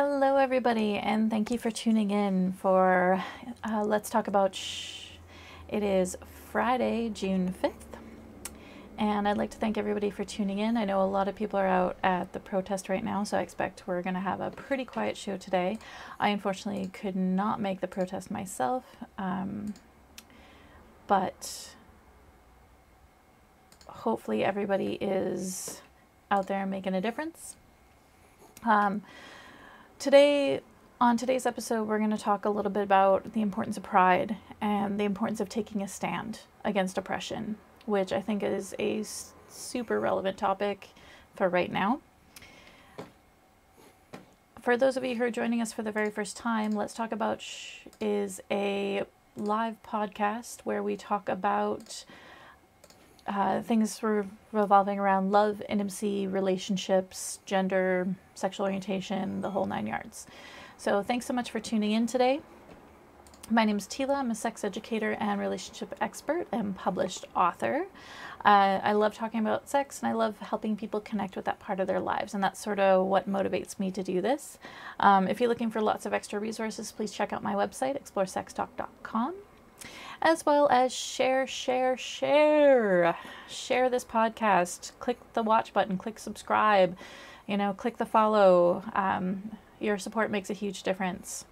Hello, everybody, and thank you for tuning in for Let's Talk About It is Friday, June 5th, and I'd like to thank everybody for tuning in. I know a lot of people are out at the protest right now, so I expect we're going to have a pretty quiet show today. I unfortunately could not make the protest myself, but hopefully everybody is out there making a difference. On today's episode, we're going to talk a little bit about the importance of pride and the importance of taking a stand against oppression, which I think is a super relevant topic for right now. For those of you who are joining us for the very first time, Let's Talk About is a live podcast where we talk about things revolving around love, intimacy, relationships, gender, sexual orientation, the whole 9 yards. So thanks so much for tuning in today. My name is Tila. I'm a sex educator and relationship expert and published author. I love talking about sex, and I love helping people connect with that part of their lives, and that's sort of what motivates me to do this. If you're looking for lots of extra resources, please check out my website, exploresextalk.com. As well as share this podcast. Click the watch button, click subscribe, click the follow. Your support makes a huge difference.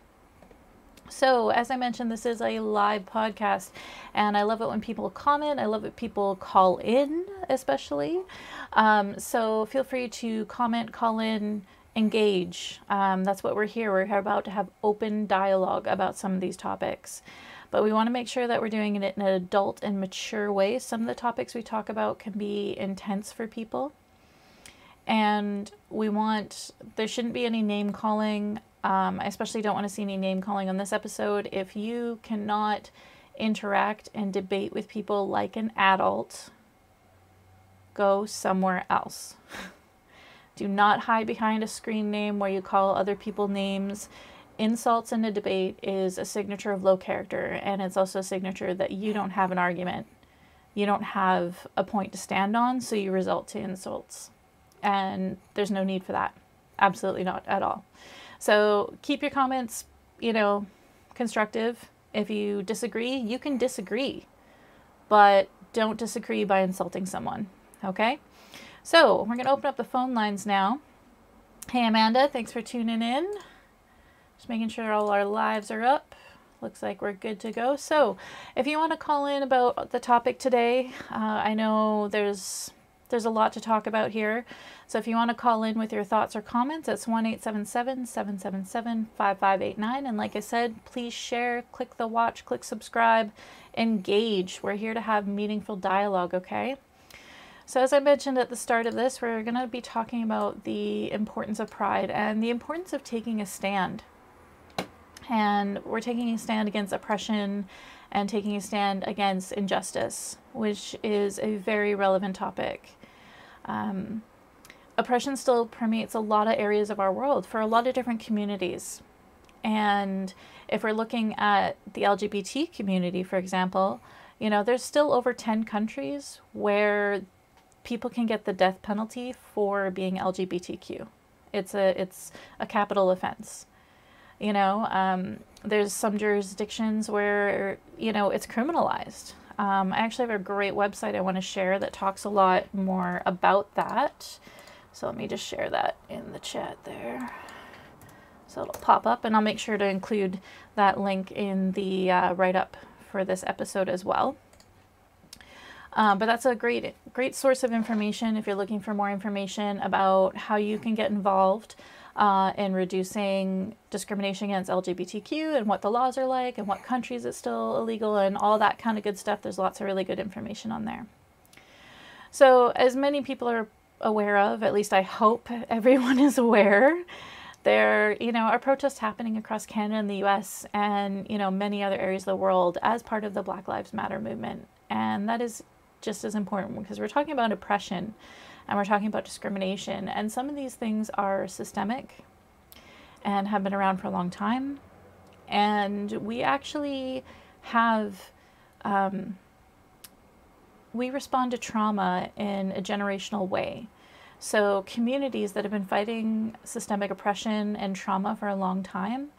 So, as I mentioned, this is a live podcast, and I love it when people comment. I love it when people call in, especially. So feel free to comment, call in, engage. That's what we're here. We're about to have open dialogue about some of these topics. But we want to make sure that we're doing it in an adult and mature way. Some of the topics we talk about can be intense for people. And there shouldn't be any name calling. I especially don't want to see any name calling on this episode. If you cannot interact and debate with people like an adult, go somewhere else. Do not hide behind a screen name where you call other people names. Insults in a debate is a signature of low character, and it's also a signature that you don't have an argument. You don't have a point to stand on, so you resort to insults. And there's no need for that. Absolutely not at all. So keep your comments, constructive. If you disagree, you can disagree, but don't disagree by insulting someone, okay? So we're going to open up the phone lines now. Hey, Amanda, thanks for tuning in. Just making sure all our lives are up. Looks like we're good to go. So if you want to call in about the topic today, I know there's a lot to talk about here. So if you want to call in with your thoughts or comments, it's 1-877-777-5589. And like I said, please share, click the watch, click subscribe, engage. We're here to have meaningful dialogue, okay? So as I mentioned at the start of this, we're going to be talking about the importance of pride and the importance of taking a stand. And we're taking a stand against oppression and taking a stand against injustice, which is a very relevant topic. Oppression still permeates a lot of areas of our world for a lot of different communities. And if we're looking at the LGBT community, for example, there's still over 10 countries where people can get the death penalty for being LGBTQ. It's a capital offense. There's some jurisdictions where, it's criminalized. I actually have a great website I want to share that talks a lot more about that. So let me just share that in the chat there. So it'll pop up, and I'll make sure to include that link in the write-up for this episode as well. But that's a great source of information if you're looking for more information about how you can get involved in reducing discrimination against LGBTQ and what the laws are like and what countries it's still illegal and all that kind of good stuff. There's lots of really good information on there. So as many people are aware of, at least I hope everyone is aware, there are protests happening across Canada and the US and many other areas of the world as part of the Black Lives Matter movement. And that is just as important because we're talking about oppression and we're talking about discrimination, and some of these things are systemic and have been around for a long time. And we actually have, we respond to trauma in a generational way. So communities that have been fighting systemic oppression and trauma for a long time,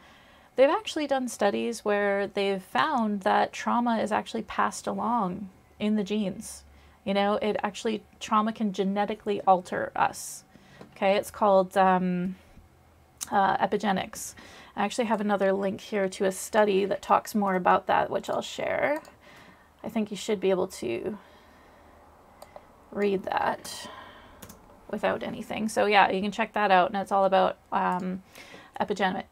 they've actually done studies where they've found that trauma is actually passed along in the genes. You know, it actually, trauma can genetically alter us. Okay, it's called epigenetics. I actually have another link here to a study that talks more about that, which I'll share. I think you should be able to read that without anything. So yeah, you can check that out, and it's all about epigenetics,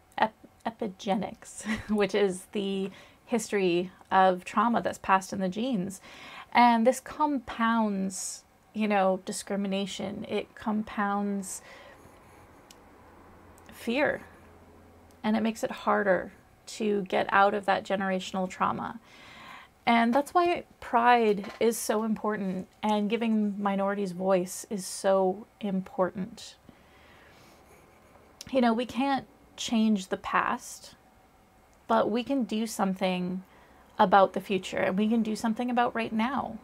which is the history of trauma that's passed in the genes. And this compounds, you know, discrimination. It compounds fear, and it makes it harder to get out of that generational trauma. And that's why pride is so important, and giving minorities voice is so important. You know, we can't change the past, but we can do something about the future, and we can do something about right now.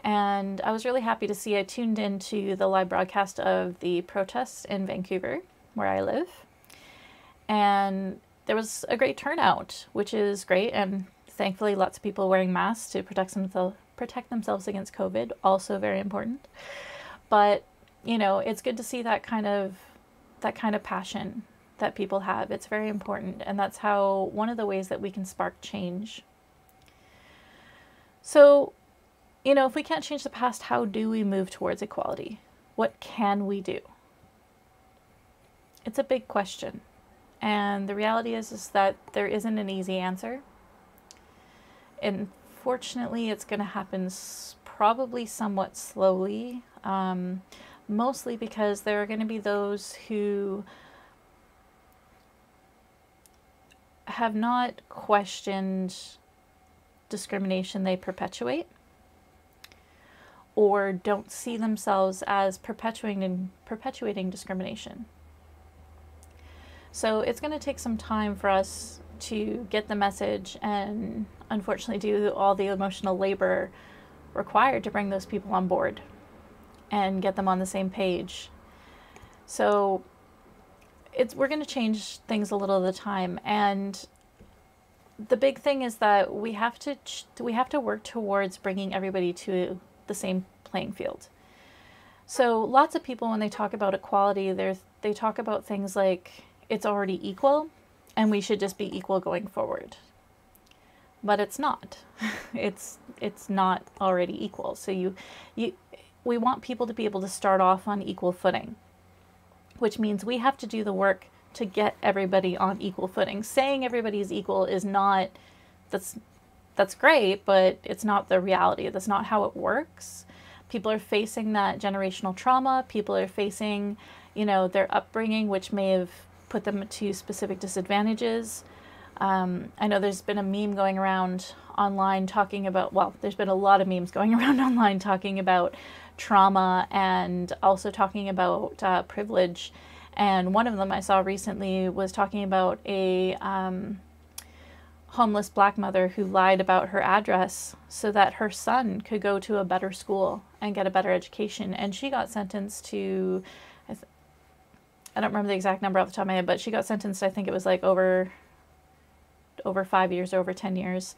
And I was really happy to see, I tuned into the live broadcast of the protests in Vancouver, where I live. And there was a great turnout, which is great. And thankfully, lots of people wearing masks to protect themselves against COVID, also very important. But, you know, it's good to see that kind of passion that people have. It's very important. And that's how, one of the ways that we can spark change. So, you know, if we can't change the past, how do we move towards equality? What can we do? It's a big question. And the reality is that there isn't an easy answer. And fortunately, it's going to happen probably somewhat slowly, mostly because there are going to be those who have not questioned discrimination they perpetuate, or don't see themselves as perpetuating discrimination. So it's going to take some time for us to get the message, and unfortunately do all the emotional labor required to bring those people on board and get them on the same page. So we're going to change things a little at a time, and the big thing is that we have to work towards bringing everybody to the same playing field. So lots of people, when they talk about equality, they talk about things like it's already equal and we should just be equal going forward. But it's not. It's not already equal. So we want people to be able to start off on equal footing, which means we have to do the work to get everybody on equal footing. Saying everybody's equal is not, that's great, but it's not the reality. That's not how it works. People are facing that generational trauma. People are facing, you know, their upbringing, which may have put them to specific disadvantages. I know there's been a meme going around online talking about, well, there's been a lot of memes going around online talking about trauma and also talking about privilege. And one of them I saw recently was talking about a homeless Black mother who lied about her address so that her son could go to a better school and get a better education. And she got sentenced to, I don't remember the exact number off the top of my head, but she got sentenced, I think it was like over 5 years, or over 10 years.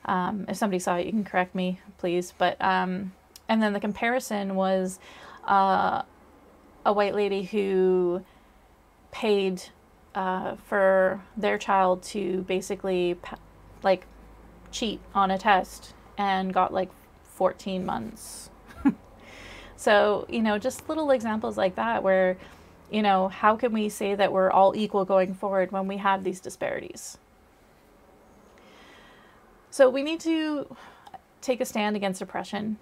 If somebody saw it, you can correct me, please. But, and then the comparison was a white lady who paid for their child to basically like cheat on a test and got like 14 months. So, you know, just little examples like that where, you know, how can we say that we're all equal going forward when we have these disparities? So we need to take a stand against oppression,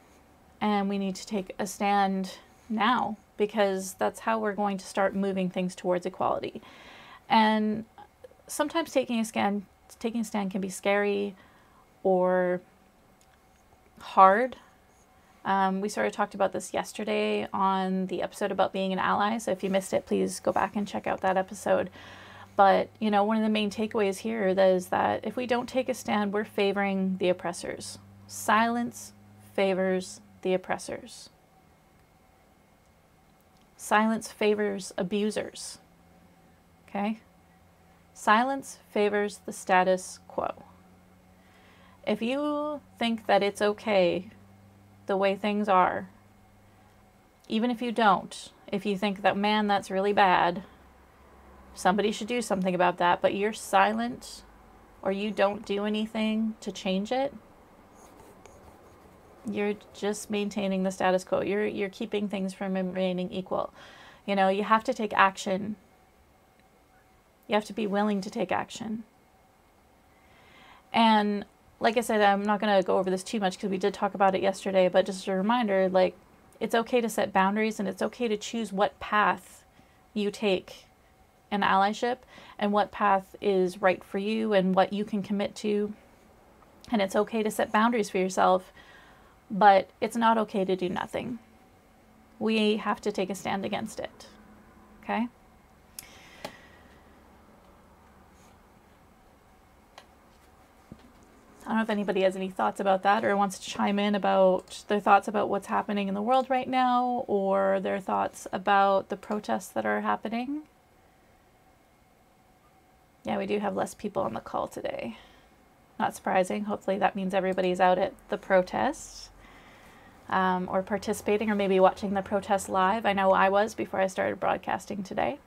and we need to take a stand now, because that's how we're going to start moving things towards equality. And sometimes taking a stand can be scary or hard. We sort of talked about this yesterday on the episode about being an ally. So if you missed it, please go back and check out that episode. But, you know, one of the main takeaways here is that if we don't take a stand, we're favoring the oppressors. Silence favors the oppressors. Silence favors abusers. Okay? Silence favors the status quo. If you think that it's okay the way things are, even if you don't, if you think that, man, that's really bad, somebody should do something about that, but you're silent or you don't do anything to change it, you're just maintaining the status quo. You're keeping things from remaining equal. You know, you have to take action. You have to be willing to take action. And like I said, I'm not going to go over this too much because we did talk about it yesterday, but just a reminder, like, it's okay to set boundaries and it's okay to choose what path you take in allyship and what path is right for you and what you can commit to. And it's okay to set boundaries for yourself, but it's not okay to do nothing. We have to take a stand against it. Okay? I don't know if anybody has any thoughts about that or wants to chime in about their thoughts about what's happening in the world right now or their thoughts about the protests that are happening. Yeah, we do have less people on the call today. Not surprising. Hopefully that means everybody's out at the protests or participating or maybe watching the protest live. I know I was before I started broadcasting today.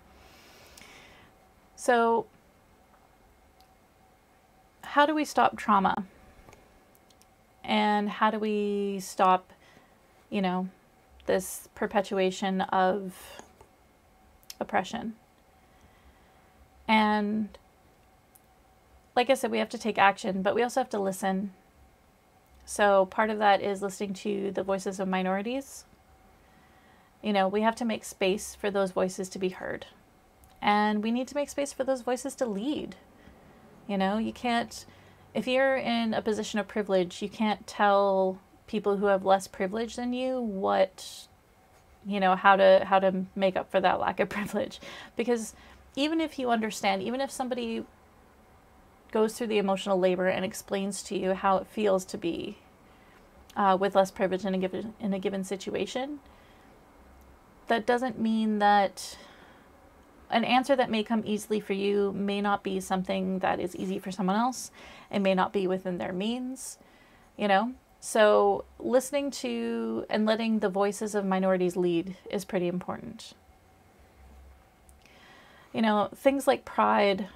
So, how do we stop trauma? And how do we stop, you know, this perpetuation of oppression? And like I said, we have to take action, but we also have to listen. So part of that is listening to the voices of minorities. You know, we have to make space for those voices to be heard. And we need to make space for those voices to lead. You know, you can't, if you're in a position of privilege, you can't tell people who have less privilege than you what, you know, how to make up for that lack of privilege. Because even if you understand, even if somebody goes through the emotional labor and explains to you how it feels to be with less privilege in a given situation, that doesn't mean that an answer that may come easily for you may not be something that is easy for someone else. It may not be within their means, you know? So listening to and letting the voices of minorities lead is pretty important. You know, things like Pride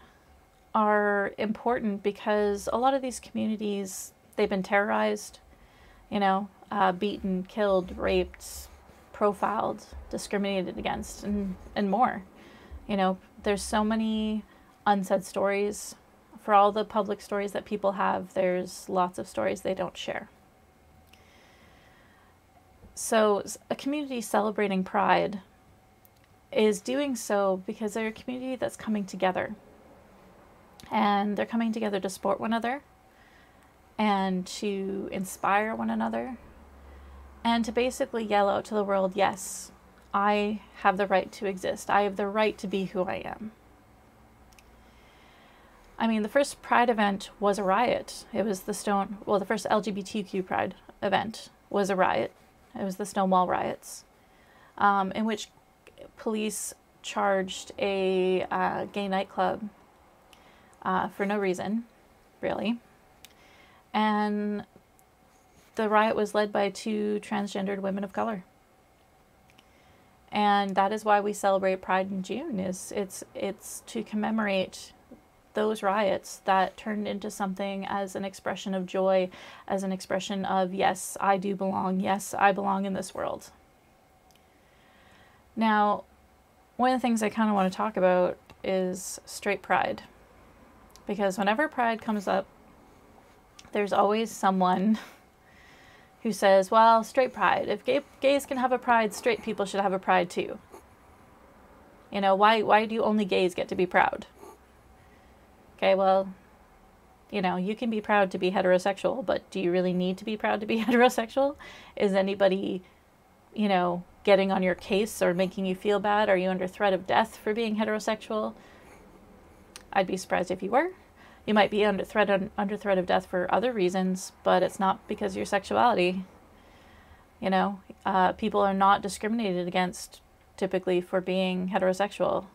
are important because a lot of these communities, they've been terrorized, you know, beaten, killed, raped, profiled, discriminated against, and more. You know, there's so many unsaid stories. For all the public stories that people have, there's lots of stories they don't share. So a community celebrating Pride is doing so because they're a community that's coming together. And they're coming together to support one another and to inspire one another and to basically yell out to the world, yes, I have the right to exist. I have the right to be who I am. I mean, the first Pride event was a riot. It was the first LGBTQ Pride event was a riot. It was the Stonewall riots, in which police charged a gay nightclub for no reason, really. And the riot was led by 2 transgendered women of color. And that is why we celebrate Pride in June. It's to commemorate those riots that turned into something as an expression of joy, as an expression of, yes, I do belong. Yes, I belong in this world. Now, one of the things I kind of want to talk about is straight pride. Because whenever Pride comes up, there's always someone who says, well, straight pride. If gays can have a pride, straight people should have a pride too. You know, why do only gays get to be proud? Okay, well, you know, you can be proud to be heterosexual, but do you really need to be proud to be heterosexual? Is anybody, you know, getting on your case or making you feel bad? Are you under threat of death for being heterosexual? I'd be surprised if you were. You might be under threat of death for other reasons, but it's not because of your sexuality. You know, people are not discriminated against typically for being heterosexual.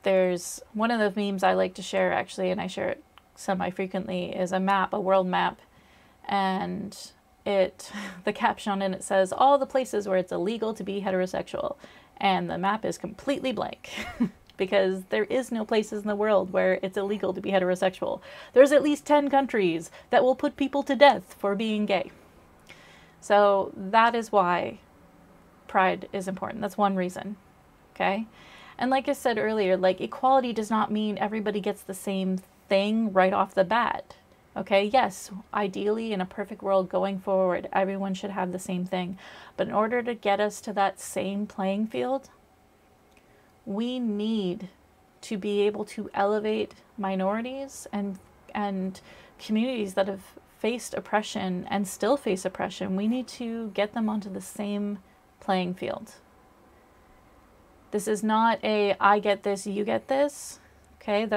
There's one of the memes I like to share, actually, and I share it semi-frequently, is a map, a world map, and the caption on it says all the places where it's illegal to be heterosexual, and the map is completely blank because there is no places in the world where it's illegal to be heterosexual. There's at least 10 countries that will put people to death for being gay. So that is why Pride is important. That's one reason. Okay? And like I said earlier, like, equality does not mean everybody gets the same thing right off the bat. Okay, yes, ideally in a perfect world going forward, everyone should have the same thing. But in order to get us to that same playing field, we need to be able to elevate minorities and communities that have faced oppression and still face oppression. We need to get them onto the same playing field. This is not a I get this, you get this. Okay,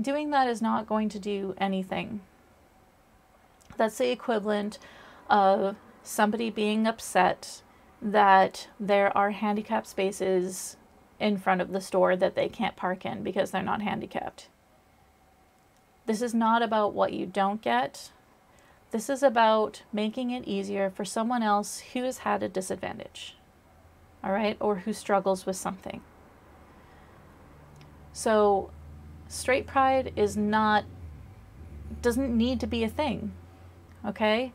doing that is not going to do anything. That's the equivalent of somebody being upset that there are handicapped spaces in front of the store that they can't park in because they're not handicapped. This is not about what you don't get. This is about making it easier for someone else who has had a disadvantage. All right, or who struggles with something. So straight pride doesn't need to be a thing. Okay?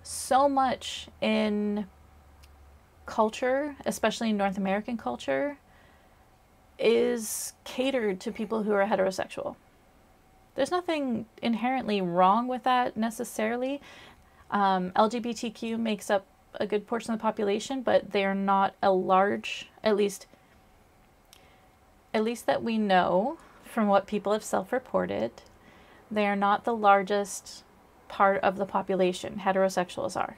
So much in culture, especially in North American culture, is catered to people who are heterosexual. There's nothing inherently wrong with that necessarily. LGBTQ makes up a good portion of the population, but they are not a large, at least that we know from what people have self-reported, they are not the largest part of the population. Heterosexuals are.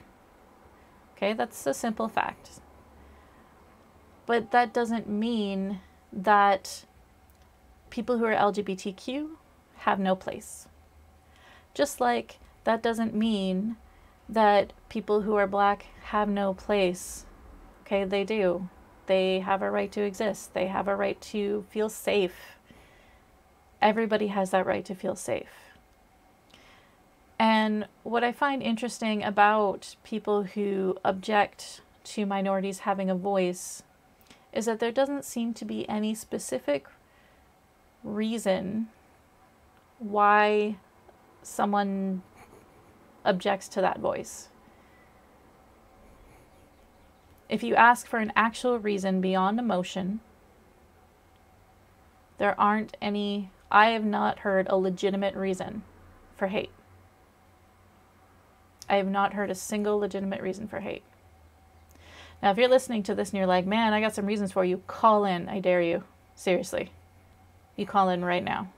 Okay, that's a simple fact. But that doesn't mean that people who are LGBTQ have no place. Just like that doesn't mean that people who are Black have no place. Okay, they do. They have a right to exist. They have a right to feel safe. Everybody has that right to feel safe. And what I find interesting about people who object to minorities having a voice is that there doesn't seem to be any specific reason why someone objects to that voice. If you ask for an actual reason beyond emotion, there aren't any. I have not heard a legitimate reason for hate. I have not heard a single legitimate reason for hate. Now, if you're listening to this and you're like, man, I got some reasons for you, call in. I dare you. Seriously. You call in right now.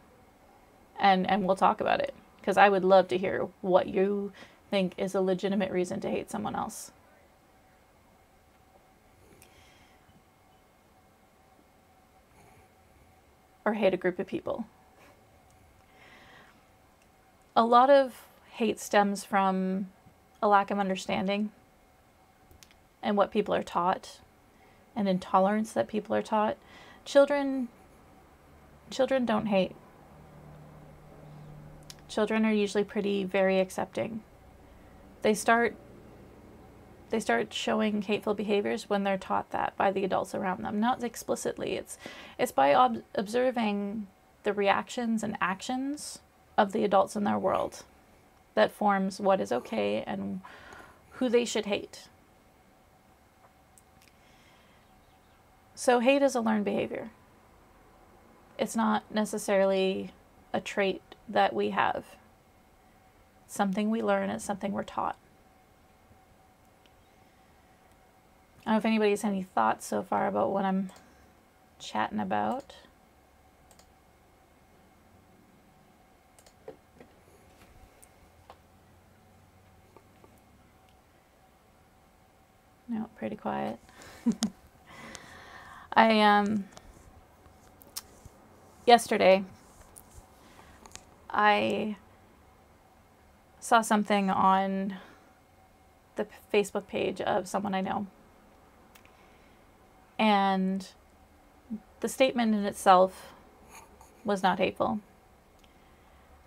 And we'll talk about it. Because I would love to hear what you think is a legitimate reason to hate someone else. Or hate a group of people. A lot of hate stems from a lack of understanding and what people are taught, and intolerance that people are taught. Children don't hate. Children are usually very accepting. They start showing hateful behaviors when they're taught that by the adults around them. Not explicitly. It's by observing the reactions and actions of the adults in their world that forms what is okay and who they should hate. So hate is a learned behavior. It's not necessarily a trait that we have. It's something we learn, it's something we're taught. I don't know if anybody has any thoughts so far about what I'm chatting about. No, pretty quiet. Yesterday, I saw something on the Facebook page of someone I know. And the statement in itself was not hateful.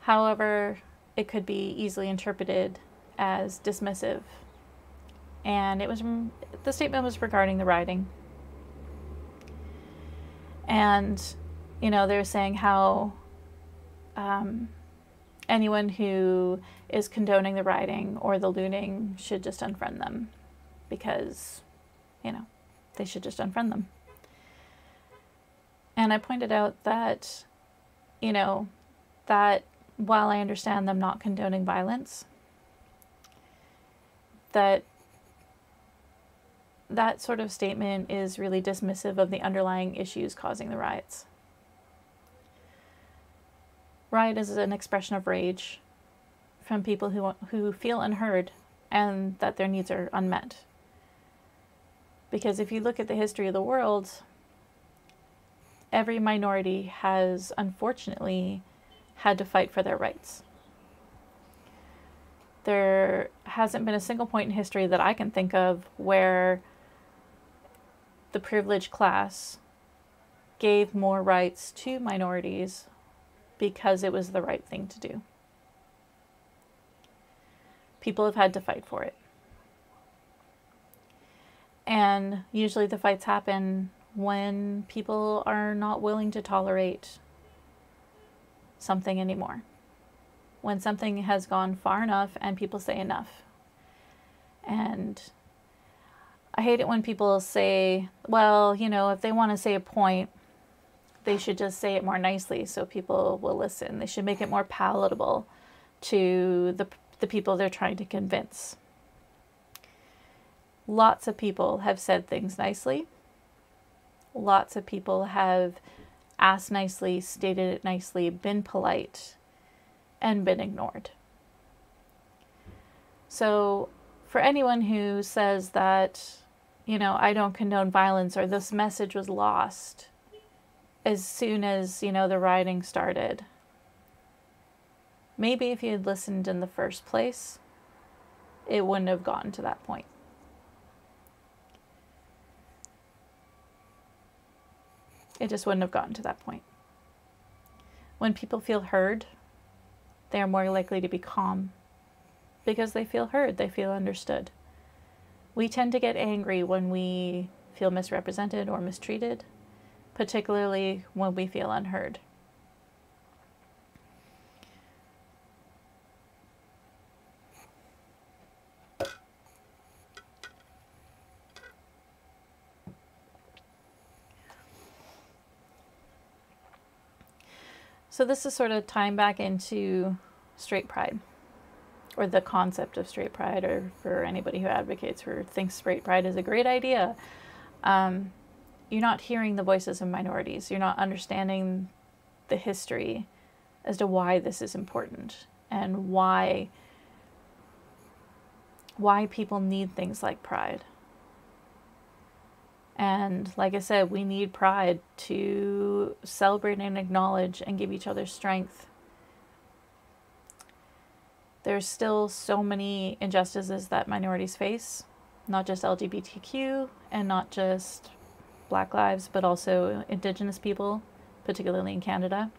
However, it could be easily interpreted as dismissive. And the statement was regarding the rioting. And, they're saying how anyone who is condoning the rioting or the looting should just unfriend them because, they should just unfriend them. And I pointed out that, that while I understand them not condoning violence, that sort of statement is really dismissive of the underlying issues causing the riots. Riot is an expression of rage from people who feel unheard and that their needs are unmet. Because if you look at the history of the world, every minority has unfortunately had to fight for their rights. There hasn't been a single point in history that I can think of where the privileged class gave more rights to minorities because it was the right thing to do. People have had to fight for it. And usually the fights happen when people are not willing to tolerate something anymore. When something has gone far enough and people say enough. And I hate it when people say, well, if they want to say a point, they should just say it more nicely so people will listen. They should make it more palatable to the people they're trying to convince. Lots of people have said things nicely. Lots of people have asked nicely, stated it nicely, been polite, and been ignored. So for anyone who says that, I don't condone violence or this message was lost as soon as, the rioting started, maybe if you had listened in the first place, it wouldn't have gotten to that point. It just wouldn't have gotten to that point. When people feel heard, they are more likely to be calm because they feel heard, they feel understood. We tend to get angry when we feel misrepresented or mistreated, particularly when we feel unheard. So this is sort of tying back into straight pride, or the concept of straight pride, or for anybody who advocates or thinks straight pride is a great idea. You're not hearing the voices of minorities. You're not understanding the history as to why this is important and why people need things like pride. And like I said, we need pride to celebrate and acknowledge and give each other strength. There's still so many injustices that minorities face, not just LGBTQ and not just Black lives, but also Indigenous people, particularly in Canada.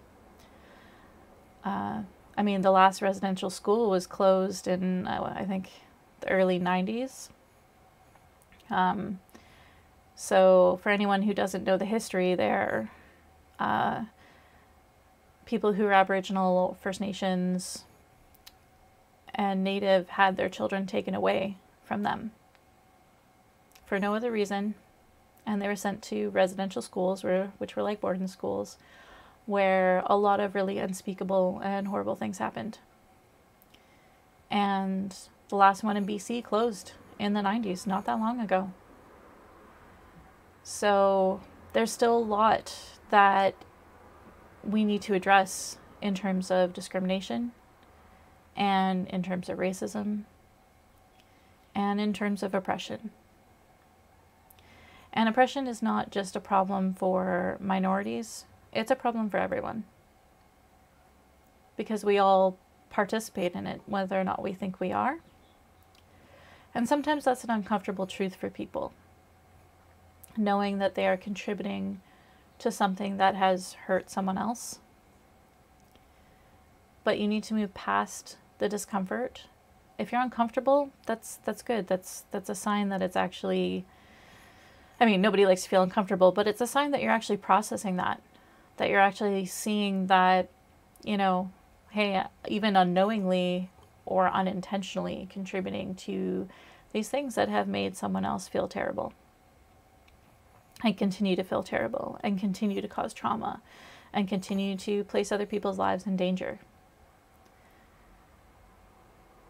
The last residential school was closed in, I think, the early 90s. So for anyone who doesn't know the history there, people who are Aboriginal, First Nations, and Native had their children taken away from them for no other reason, and they were sent to residential schools, which were like boarding schools, where a lot of really unspeakable and horrible things happened. And the last one in BC closed in the 90s, not that long ago. So there's still a lot that we need to address in terms of discrimination and in terms of racism and in terms of oppression. And oppression is not just a problem for minorities, it's a problem for everyone. Because we all participate in it, whether or not we think we are. And sometimes that's an uncomfortable truth for people, knowing that they are contributing to something that has hurt someone else. But you need to move past the discomfort. If you're uncomfortable, that's good. That's a sign that it's actually, I mean, nobody likes to feel uncomfortable, but it's a sign that you're actually processing that you're actually seeing that, you know, hey, even unknowingly or unintentionally contributing to these things that have made someone else feel terrible and continue to feel terrible and continue to cause trauma and continue to place other people's lives in danger.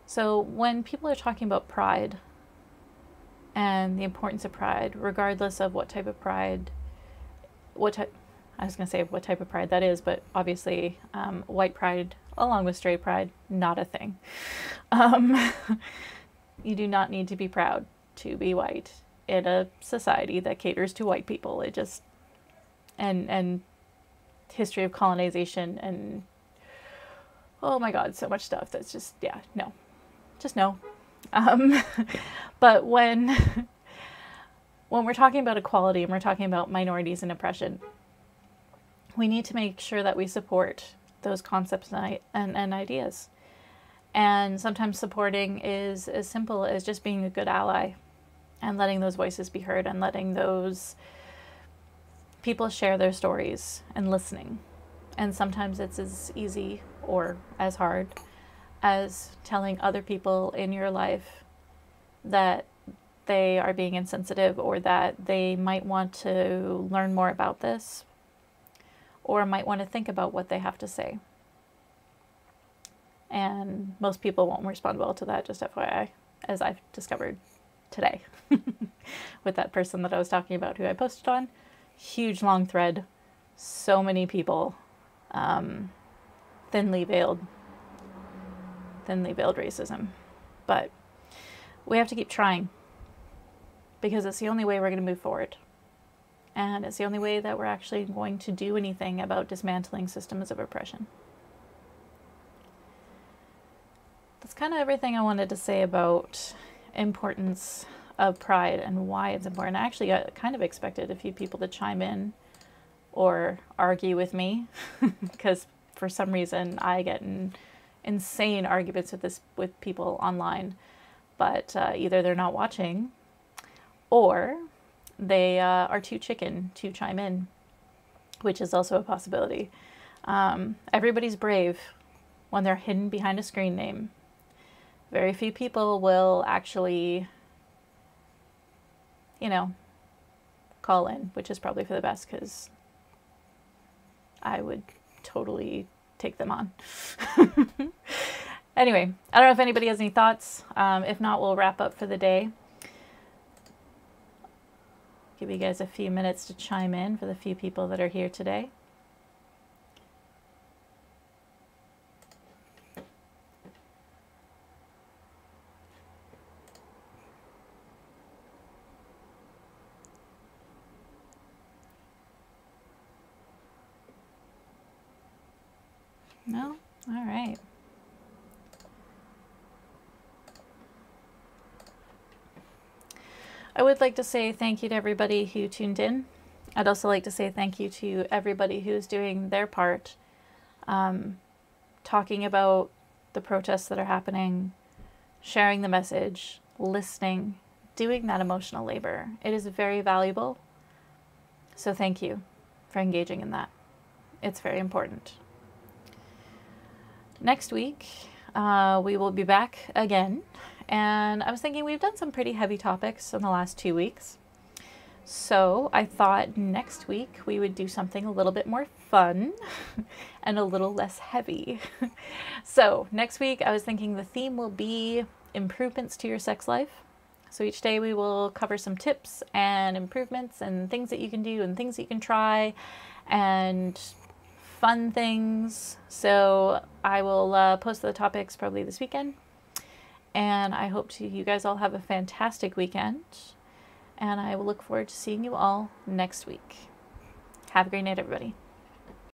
So when people are talking about pride and the importance of pride, regardless of what type of pride, I was going to say what type of pride that is, but obviously white pride along with straight pride, not a thing. You do not need to be proud to be white in a society that caters to white people. It just, and history of colonization and, oh my God, so much stuff that's just, yeah, no, just no. But when we're talking about equality and we're talking about minorities and oppression, we need to make sure that we support those concepts and ideas. And sometimes supporting is as simple as just being a good ally and letting those voices be heard and letting those people share their stories and listening. And sometimes it's as easy or as hard as telling other people in your life that they are being insensitive or that they might want to learn more about this or might want to think about what they have to say. And most people won't respond well to that, just FYI, as I've discovered today with that person that I was talking about who I posted on. Huge long thread, so many people, thinly veiled racism. But we have to keep trying because it's the only way we're going to move forward. And it's the only way that we're actually going to do anything about dismantling systems of oppression. That's kind of everything I wanted to say about importance of pride and why it's important. I actually kind of expected a few people to chime in or argue with me because for some reason I get in insane arguments with people online, but either they're not watching or they are too chicken to chime in, which is also a possibility. Everybody's brave when they're hidden behind a screen name. Very few people will actually, you know, call in, which is probably for the best because I would totally take them on. Anyway, I don't know if anybody has any thoughts. If not, we'll wrap up for the day. Give you guys a few minutes to chime in for the few people that are here today. No? All right. I would like to say thank you to everybody who tuned in. I'd also like to say thank you to everybody who's doing their part, talking about the protests that are happening, sharing the message, listening, doing that emotional labor. It is very valuable. So thank you for engaging in that. It's very important. Next week, we will be back again. And I was thinking we've done some pretty heavy topics in the last 2 weeks. So I thought next week we would do something a little bit more fun and a little less heavy. So next week I was thinking the theme will be improvements to your sex life. So each day we will cover some tips and improvements and things that you can do and things that you can try and fun things. So I will post the topics probably this weekend. And I hope you guys all have a fantastic weekend. And I will look forward to seeing you all next week. Have a great night, everybody.